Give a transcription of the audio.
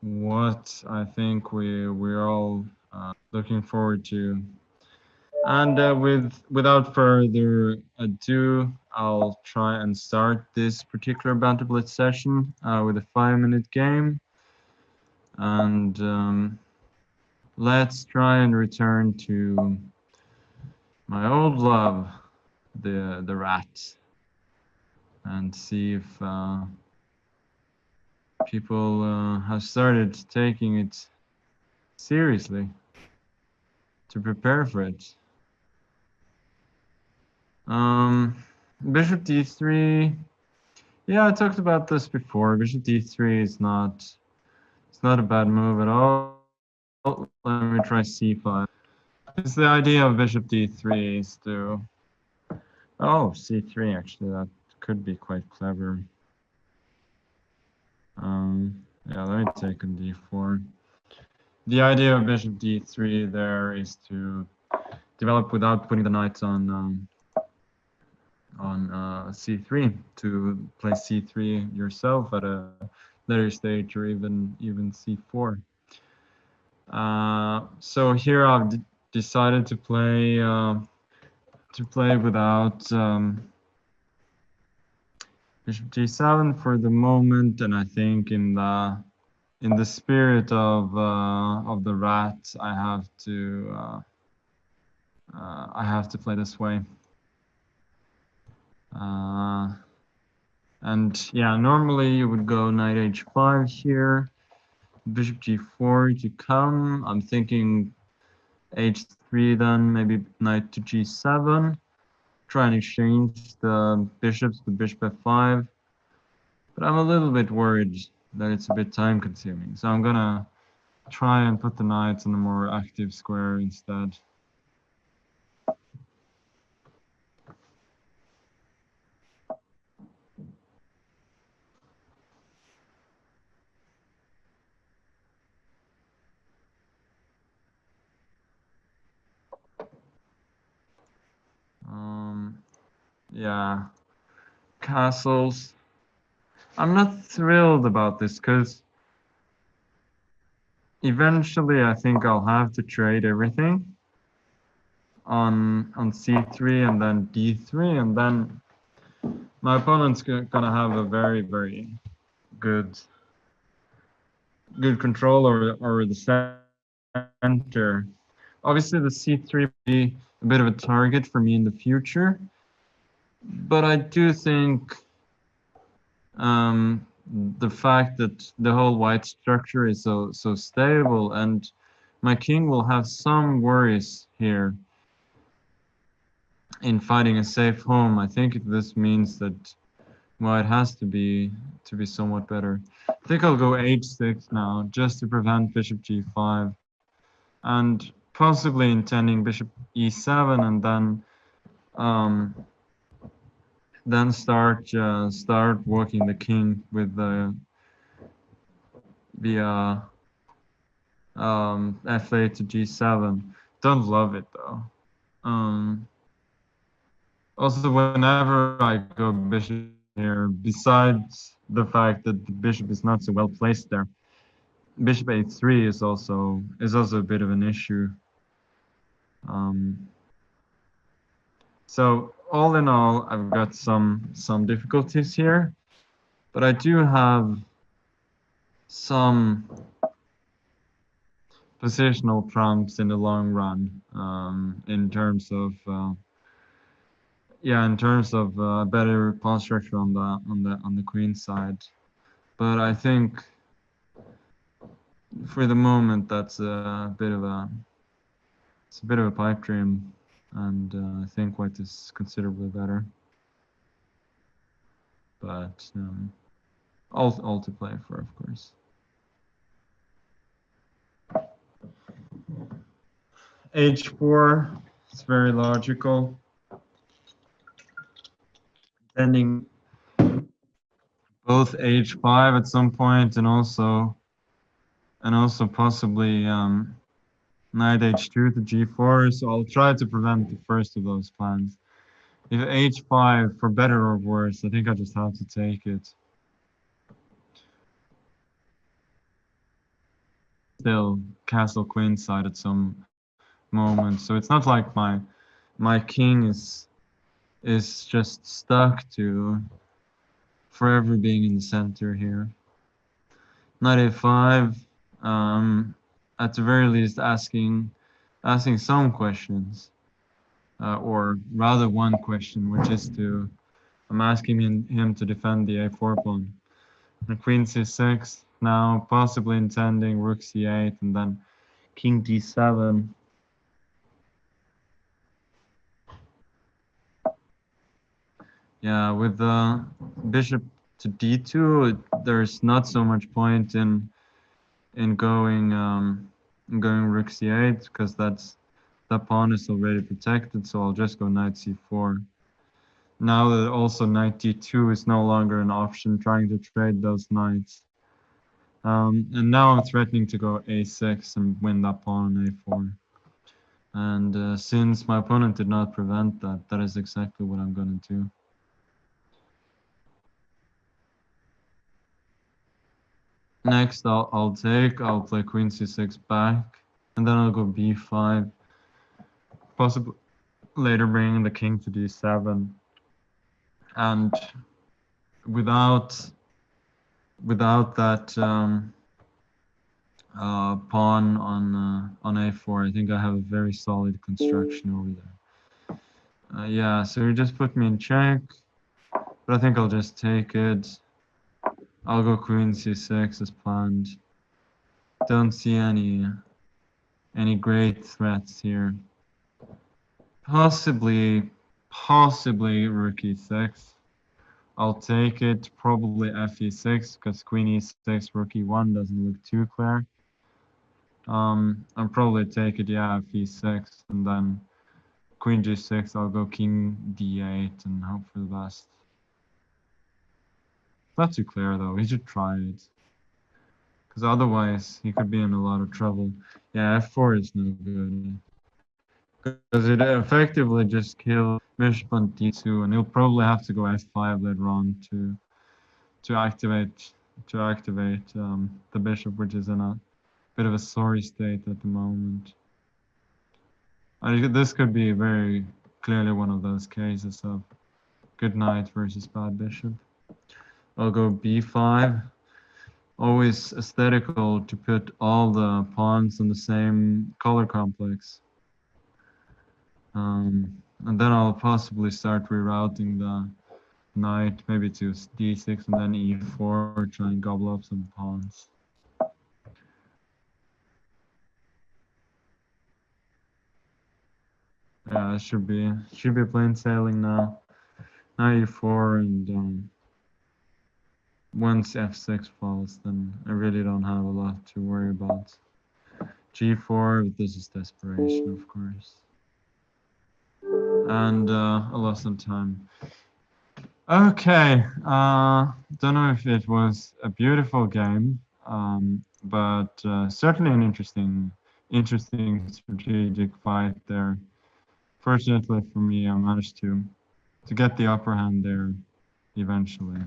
what I think we're all looking forward to. And without further ado, I'll try and start this particular Banter Blitz session with a 5-minute game. And let's try and return to my old love, the rat, and see if people have started taking it seriously to prepare for it. Bishop d3. Yeah, I talked about this before. Bishop d3 is not a bad move at all. Let me try c5. Because the idea of bishop d3 is to c3 actually, that could be quite clever. Yeah, let me take on d4. The idea of bishop d3 there is to develop without putting the knights on c3, to play c3 yourself at a later stage, or even c4. So here I've decided to play without bishop g7 for the moment, and I think in the spirit of the rat, I have to play this way. And yeah, normally you would go knight h5 here, bishop g4 to come. I'm thinking h3 then, maybe knight to g7. Try and exchange the bishops with bishop f5. But I'm a little bit worried that it's a bit time consuming. So I'm gonna try and put the knights on a more active square instead. Yeah, castles. I'm not thrilled about this because eventually I think I'll have to trade everything on c3 and then d3, and then my opponent's gonna have a very, very good control over the center. Obviously, the c3 will be a bit of a target for me in the future, but I do think the fact that the whole white structure is so stable, and my king will have some worries here in finding a safe home. I think this means that white has to be somewhat better. I think I'll go h6 now, just to prevent bishop g5, and possibly intending bishop e7, and then start working the king with the f8 to g7. Don't love it though. Also, whenever I go bishop here, besides the fact that the bishop is not so well placed there, bishop a3 is also a bit of an issue. So all in all, I've got some difficulties here, but I do have some positional trumps in the long run, in terms of better pawn structure on the queen side. But I think for the moment that's a bit of a pipe dream, and I think white is considerably better. But all to play for, of course. h4, it's very logical. Ending both h5 at some point, and also possibly knight h2 to g4. So I'll try to prevent the first of those plans. If h5, for better or worse, I think I just have to take it. still castle queenside at some moment. So it's not like my king is just stuck to forever being in the center here. Knight a5, at the very least asking some questions, or rather one question, which is I'm asking him to defend the a4 pawn. And queen c6, now possibly intending rook c8 and then king d7. Yeah, with the bishop to d2, there's not so much point in going rook c8 because that pawn is already protected. So I'll just go knight c4. Now that also knight d2 is no longer an option, trying to trade those knights. And now I'm threatening to go a6 and win that pawn on a4. And since my opponent did not prevent that, that is exactly what I'm going to do. Next, I'll play queen c6 back, and then I'll go b5, possibly later bringing the king to d7. And without that pawn on a4, I think I have a very solid construction over there. Yeah, so you just put me in check, but I think I'll just take it. I'll go queen c6 as planned. Don't see any great threats here. Possibly rook e6. I'll take it, probably f e6, because queen e6, rook e1 doesn't look too clear. I'll probably take it, yeah, f e6, and then queen g6, I'll go king d8 and hope for the best. Not too clear though, he should try it. Because otherwise, he could be in a lot of trouble. Yeah, f4 is no good. Because it effectively just kills bishop on d2, and he'll probably have to go f5 later on to activate the bishop, which is in a bit of a sorry state at the moment. This could be very clearly one of those cases of good knight versus bad bishop. I'll go b5. Always aesthetical to put all the pawns in the same color complex. And then I'll possibly start rerouting the knight, maybe to d6 and then e4, try and gobble up some pawns. Yeah, it should be plain sailing now. Knight e4, and once f6 falls, then I really don't have a lot to worry about. g4, but this is desperation, of course. And I lost some time. Okay, don't know if it was a beautiful game, but certainly an interesting strategic fight there. Fortunately for me, I managed to get the upper hand there eventually.